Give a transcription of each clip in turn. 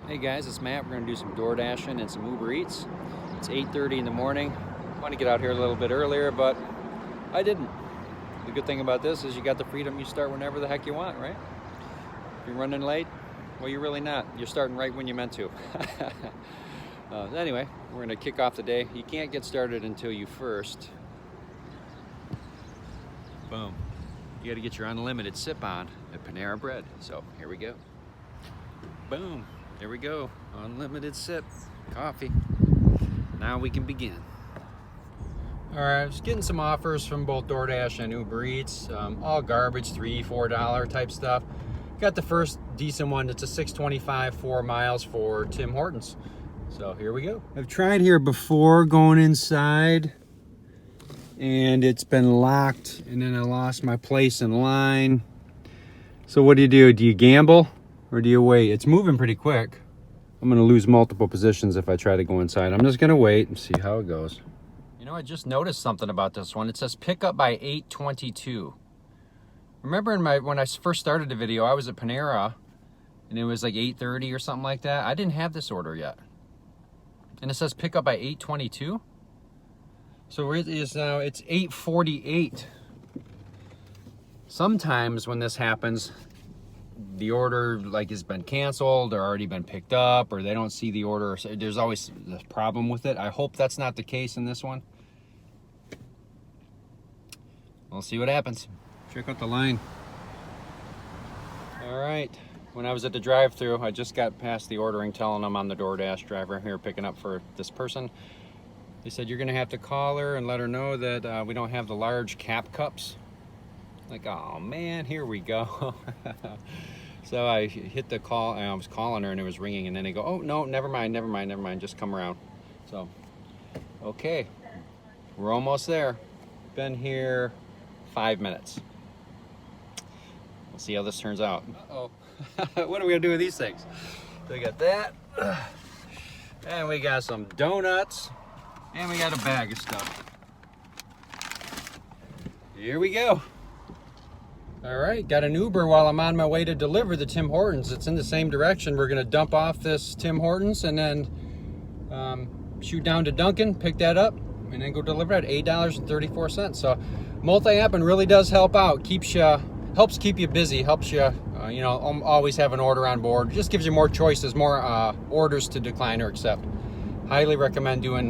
Hey guys, it's Matt. We're going to do some DoorDashing and some Uber Eats. It's 8:30 in the morning. I want to get out here a little bit earlier, but I didn't. The good thing about this is you got the freedom. You start whenever the heck you want, right? If you're running late, well, you're really not. You're starting right when you meant to. Anyway, we're going to kick off the day. You can't get started until you first. Boom. You got to get your unlimited sip on at Panera Bread. So here we go. Boom. There we go, unlimited sip, coffee. Now we can begin. All right, I was getting some offers from both DoorDash and Uber Eats, all garbage, $3, $4 type stuff. Got the first decent one, it's a $6.25, 4 miles for Tim Hortons. So here we go. I've tried here before going inside and it's been locked and then I lost my place in line. So what do? Do you gamble? Or do you wait? It's moving pretty quick. I'm gonna lose multiple positions if I try to go inside. I'm just gonna wait and see how it goes. You know, I just noticed something about this one. It says pick up by 8:22. Remember when I first started the video, I was at Panera and it was like 8:30 or something like that. I didn't have this order yet. And it says pick up by 8:22. So it is now, it's 8:48. Sometimes when this happens, the order like has been canceled or already been picked up, or they don't see the order. So there's always a problem with it. I hope that's not the case in this one. We'll see what happens. Check out the line. All right, when I was at the drive-thru, I just got past the ordering, telling them I'm the DoorDash driver here picking up for this person. They said you're gonna have to call her and let her know that we don't have the large cap cups. Like, oh man, here we go. So I hit the call and I was calling her and it was ringing, and then they go, oh no, never mind, just come around. So, okay, we're almost there. Been here 5 minutes. We'll see how this turns out. Uh-oh. What are we gonna do with these things? So we got that, and we got some donuts, and we got a bag of stuff. Here we go. All right, got an Uber while I'm on my way to deliver the Tim Hortons. It's in the same direction. We're gonna dump off this Tim Hortons and then shoot down to Dunkin', pick that up, and then go deliver it at $8.34. So multi-app and really does help out. Helps keep you busy, helps you, always have an order on board. Just gives you more choices, more orders to decline or accept. Highly recommend doing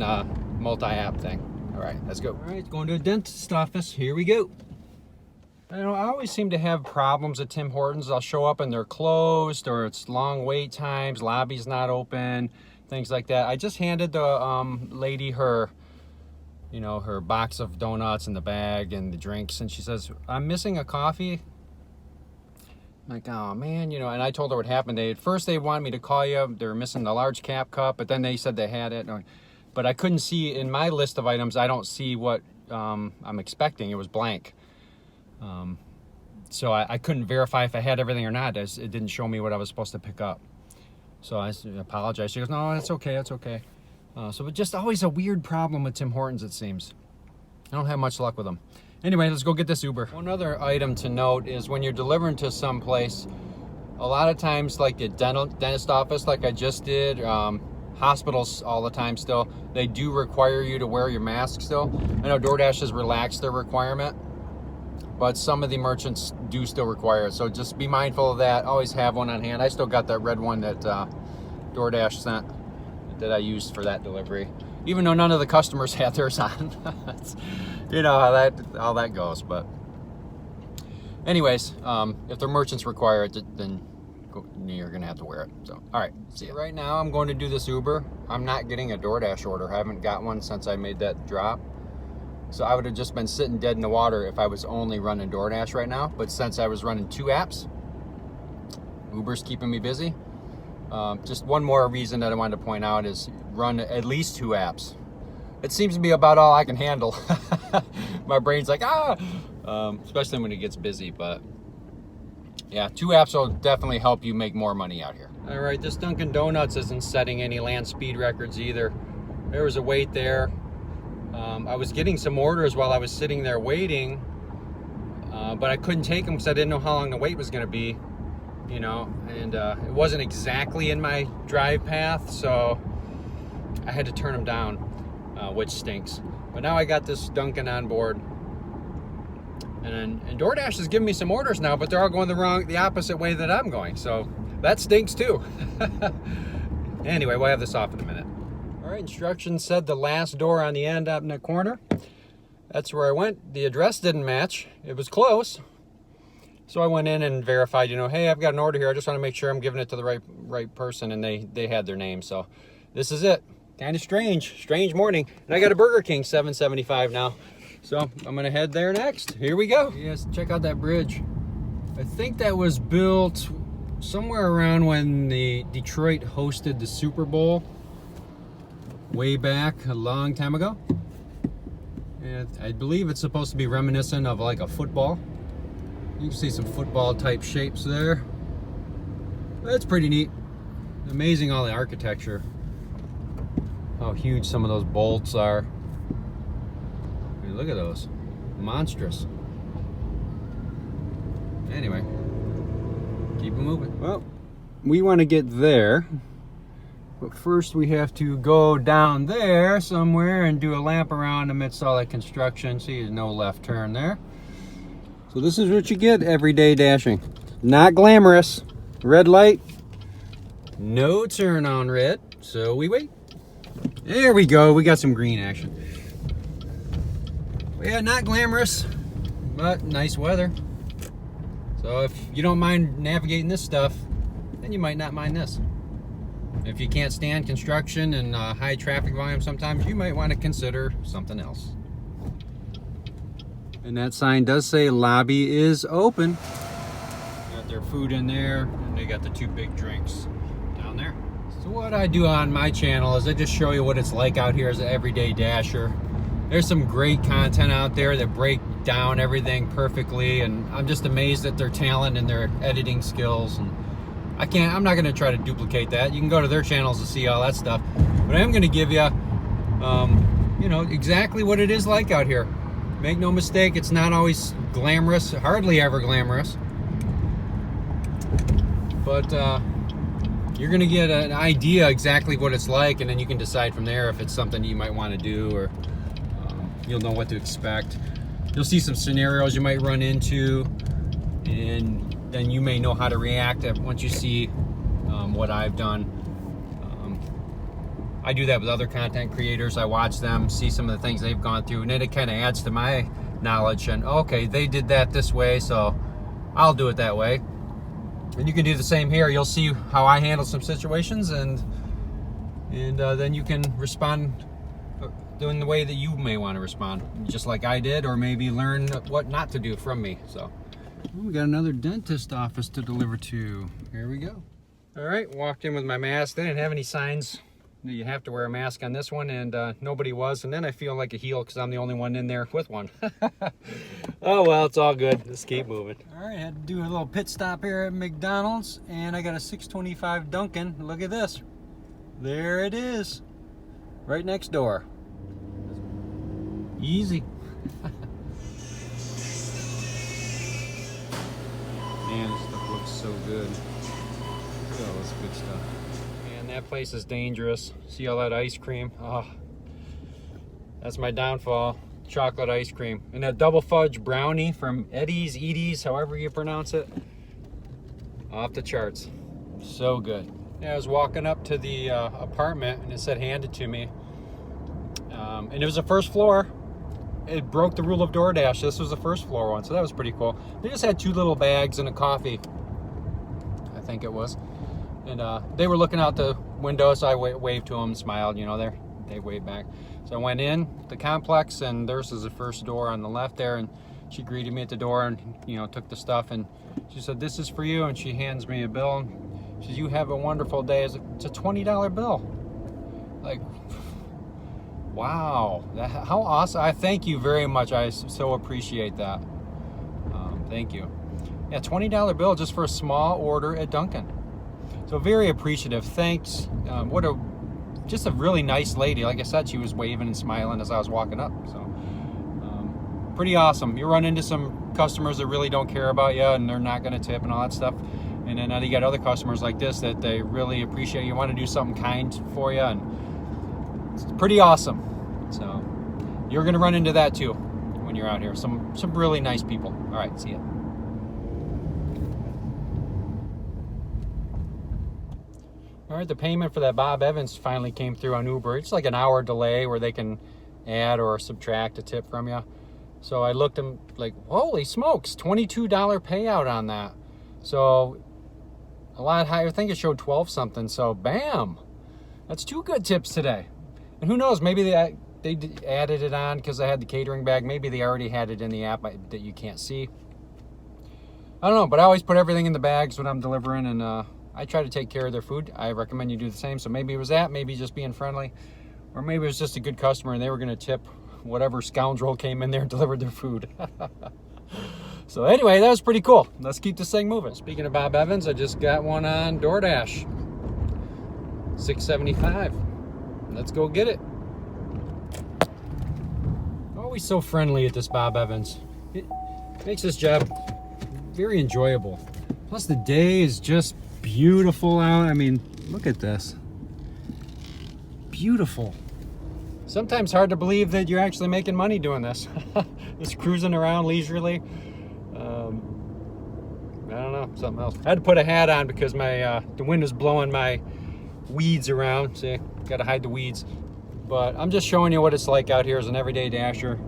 multi-app thing. All right, let's go. All right, going to a dentist's office. Here we go. I always seem to have problems at Tim Hortons. I'll show up and they're closed, or it's long wait times, lobby's not open, things like that. I just handed the lady her box of donuts and the bag and the drinks, and she says, I'm missing a coffee. I'm like, oh man, and I told her what happened. At first they wanted me to call you. They were missing the large cap cup, but then they said they had it. But I couldn't see in my list of items, I don't see what I'm expecting. It was blank. So I couldn't verify if I had everything or not. It didn't show me what I was supposed to pick up. So I apologized. She goes, no, it's okay, it's okay. So it's just always a weird problem with Tim Hortons, it seems. I don't have much luck with them. Anyway, let's go get this Uber. One other item to note is when you're delivering to some place, a lot of times like the dentist office, like I just did, hospitals all the time still, they do require you to wear your mask still. I know DoorDash has relaxed their requirement, but some of the merchants do still require it. So just be mindful of that. Always have one on hand. I still got that red one that DoorDash sent that I used for that delivery, even though none of the customers had theirs on. You know how that goes. But anyways, if the merchants require it, then you're gonna have to wear it. So, all right, see ya. Right now I'm going to do this Uber. I'm not getting a DoorDash order. I haven't got one since I made that drop. So I would have just been sitting dead in the water if I was only running DoorDash right now. But since I was running 2 apps, Uber's keeping me busy. Just one more reason that I wanted to point out is run at least 2 apps. It seems to be about all I can handle. My brain's like, especially when it gets busy. But yeah, 2 apps will definitely help you make more money out here. All right, this Dunkin' Donuts isn't setting any land speed records either. There was a wait there. I was getting some orders while I was sitting there waiting, but I couldn't take them because I didn't know how long the wait was going to be. you know, and it wasn't exactly in my drive path, so I had to turn them down, which stinks. But now I got this Dunkin' on board, and DoorDash is giving me some orders now, but they're all going the opposite way that I'm going, so that stinks too. Anyway, we'll have this off in a minute. All right, instructions said the last door on the end up in the corner. That's where I went. The address didn't match. It was close. So I went in and verified, you know, hey, I've got an order here. I just want to make sure I'm giving it to the right person, and they had their name. So this is it. Kind of strange morning. And I got a Burger King $7.75 now. So I'm gonna head there next. Here we go. Yes, check out that bridge. I think that was built somewhere around when the Detroit hosted the Super Bowl way back a long time ago. And I believe it's supposed to be reminiscent of like a football. You can see some football type shapes there. That's pretty neat. Amazing, all the architecture. How huge some of those bolts are. I mean, look at those. Monstrous. Anyway, keep it moving. Well, we want to get there, but first we have to go down there somewhere and do a lap around amidst all that construction. See, there's no left turn there. So this is what you get everyday dashing. Not glamorous. Red light, no turn on red, so we wait. There we go, we got some green action. Well, yeah, not glamorous, but nice weather. So if you don't mind navigating this stuff, then you might not mind this. If you can't stand construction and high traffic volume sometimes, you might want to consider something else. And that sign does say lobby is open. Got their food in there, and they got the 2 big drinks down there. So what I do on my channel is I just show you what it's like out here as an everyday dasher. There's some great content out there that break down everything perfectly, and I'm just amazed at their talent and their editing skills. And I'm not gonna try to duplicate that. You can go to their channels to see all that stuff. But I am gonna give you, you know, exactly what it is like out here. Make no mistake, it's not always glamorous, hardly ever glamorous. But you're gonna get an idea exactly what it's like, and then you can decide from there if it's something you might want to do, or you'll know what to expect. You'll see some scenarios you might run into, and then you may know how to react once you see what I've done. I do that with other content creators. I watch them, see some of the things they've gone through, and then it kind of adds to my knowledge. And okay, they did that this way, so I'll do it that way. And you can do the same here. You'll see how I handle some situations, and then you can respond doing the way that you may want to respond, just like I did, or maybe learn what not to do from me. So we got another dentist office to deliver to. Here we go. All right, walked in with my mask. They didn't have any signs that you have to wear a mask on this one, and nobody was. And then I feel like a heel because I'm the only one in there with one. Oh well, it's all good. Let's keep moving. All right, had to do a little pit stop here at McDonald's, and I got a 625 Dunkin'. Look at this. There it is, right next door. Easy. Man, this stuff looks so good. Look at all this good stuff. Man, that place is dangerous. See all that ice cream? Oh, that's my downfall. Chocolate ice cream. And that double fudge brownie from Edie's, however you pronounce it. Off the charts. So good. Yeah, I was walking up to the apartment, and it said hand it to me. And it was the first floor. It broke the rule of DoorDash. This was the first floor one, so that was pretty cool. They just had 2 little bags and a coffee, I think it was. And they were looking out the window, so I waved to them, smiled, you know, they waved back. So I went in the complex, and theirs is the first door on the left there, and she greeted me at the door and, you know, took the stuff, and she said, "This is for you," and she hands me a bill. She says, "You have a wonderful day." It's a $20 bill. Like, wow, how awesome. I thank you very much. I so appreciate that. Thank you. Yeah, $20 bill just for a small order at Dunkin'. So very appreciative. Thanks. Just a really nice lady. Like I said, she was waving and smiling as I was walking up. So pretty awesome. You run into some customers that really don't care about you, and they're not going to tip and all that stuff. And then you got other customers like this that they really appreciate. You want to do something kind for you, and it's pretty awesome. So you're going to run into that too when you're out here. Some really nice people. All right, see ya. All right, the payment for that Bob Evans finally came through on Uber. It's like an hour delay where they can add or subtract a tip from you. So I looked and like, holy smokes, $22 payout on that. So a lot higher. I think it showed 12 something. So bam, that's 2 good tips today. And who knows, maybe they added it on because I had the catering bag. Maybe they already had it in the app that you can't see. I don't know, but I always put everything in the bags when I'm delivering, and I try to take care of their food. I recommend you do the same. So maybe it was that, maybe just being friendly, or maybe it was just a good customer and they were going to tip whatever scoundrel came in there and delivered their food. So anyway, that was pretty cool. Let's keep this thing moving. Speaking of Bob Evans, I just got one on DoorDash. $6.75. Let's go get it. Always so friendly at this Bob Evans. It makes this job very enjoyable. Plus the day is just beautiful out. I mean, look at this. Beautiful. Sometimes hard to believe that you're actually making money doing this. Just cruising around leisurely. I don't know, something else. I had to put a hat on because my the wind is blowing my weeds around. See, got to hide the weeds. But I'm just showing you what it's like out here as an everyday dasher,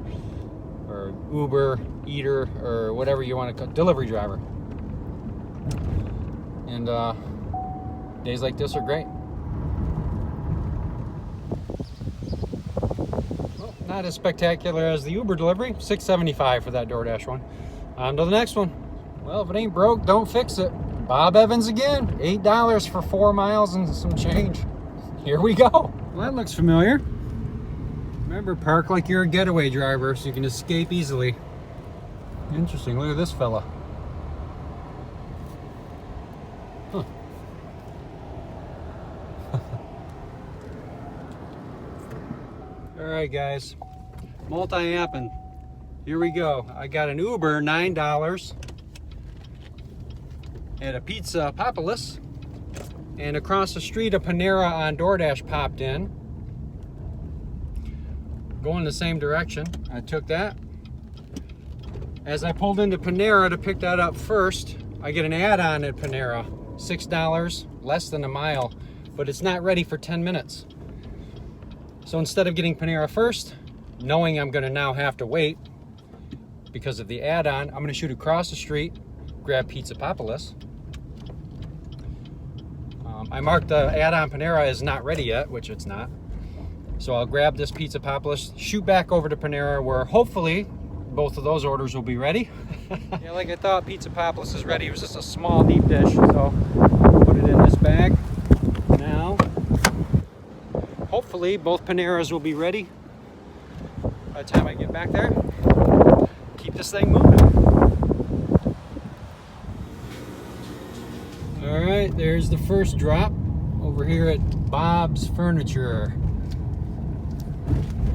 or Uber eater, or whatever you want to call, delivery driver. And days like this are great. Well, not as spectacular as the Uber delivery. $6.75 for that DoorDash one. On to the next one. Well, if it ain't broke, don't fix it. Bob Evans again. $8 for 4 miles and some change. Here we go. Well, that looks familiar. Remember, park like you're a getaway driver so you can escape easily. Interesting. Look at this fella. Huh. All right, guys. Multi-apping. Here we go. I got an Uber, $9. And a pizza Papalis. And across the street, a Panera on DoorDash popped in. Going the same direction. I took that. As I pulled into Panera to pick that up first, I get an add-on at Panera. $6, less than a mile, but it's not ready for 10 minutes. So instead of getting Panera first, knowing I'm gonna now have to wait because of the add-on, I'm gonna shoot across the street, grab Pizza Papalis. I marked the add-on Panera as not ready yet, which it's not. So I'll grab this Pizza Papalis, shoot back over to Panera, where hopefully both of those orders will be ready. Yeah, like I thought, Pizza Papalis is ready. It was just a small deep dish, so put it in this bag. Now, hopefully both Paneras will be ready by the time I get back there. Keep this thing moving. All right, there's the first drop over here at Bob's Furniture.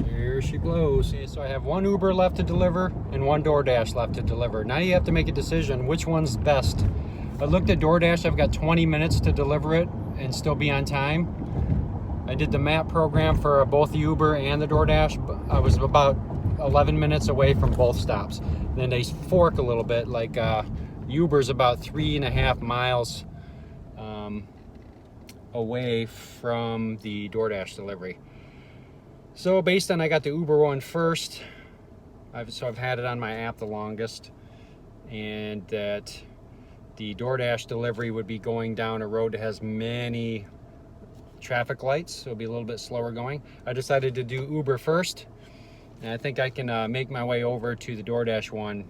Here she blows. Okay, so I have 1 Uber left to deliver and 1 DoorDash left to deliver. Now you have to make a decision, which one's best. I looked at DoorDash, I've got 20 minutes to deliver it and still be on time. I did the map program for both the Uber and the DoorDash, but I was about 11 minutes away from both stops. Then they fork a little bit, like Uber's about 3.5 miles away from the DoorDash delivery. So based on I got the Uber one first, I've had it on my app the longest, and that the DoorDash delivery would be going down a road that has many traffic lights, so it'll be a little bit slower going. I decided to do Uber first, and I think I can make my way over to the DoorDash one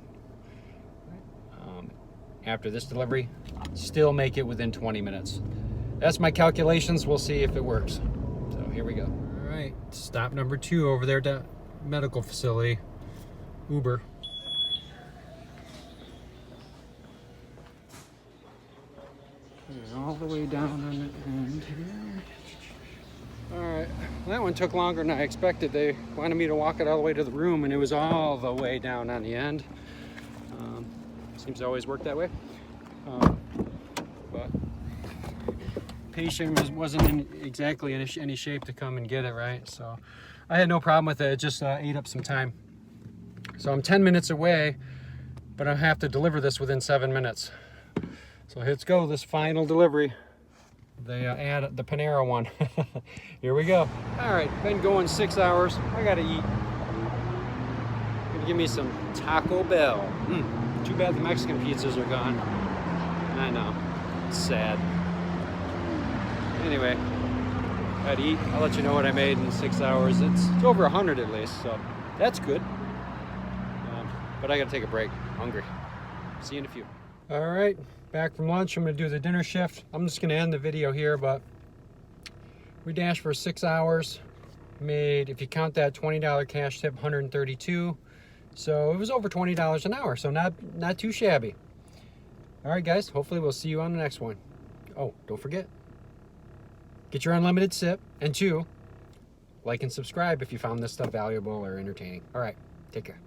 after this delivery, still make it within 20 minutes. That's my calculations. We'll see if it works. So here we go. All right, stop number 2 over there to medical facility, Uber. All the way down on the end here. All right, well, that one took longer than I expected. They wanted me to walk it all the way to the room, and it was all the way down on the end. Seems to always work that way. patient wasn't exactly in any shape to come and get it, right? So I had no problem with it. It just ate up some time. So I'm 10 minutes away, but I have to deliver this within 7 minutes. So let's go, this final delivery. They add the Panera one. Here we go. All right, been going 6 hours. I gotta eat. Gonna give me some Taco Bell. Too bad the Mexican pizzas are gone. I know, it's sad. Anyway, gotta eat. I'll let you know what I made in 6 hours. It's over 100 at least, so that's good. But I gotta take a break. I'm hungry. See you in a few. All right, back from lunch. I'm gonna do the dinner shift. I'm just gonna end the video here, but we dashed for 6 hours. Made, if you count that $20 cash tip, 132. So it was over $20 an hour, so not too shabby. All right, guys, hopefully we'll see you on the next one. Oh, don't forget, get your unlimited sip, and 2, like and subscribe if you found this stuff valuable or entertaining. All right, take care.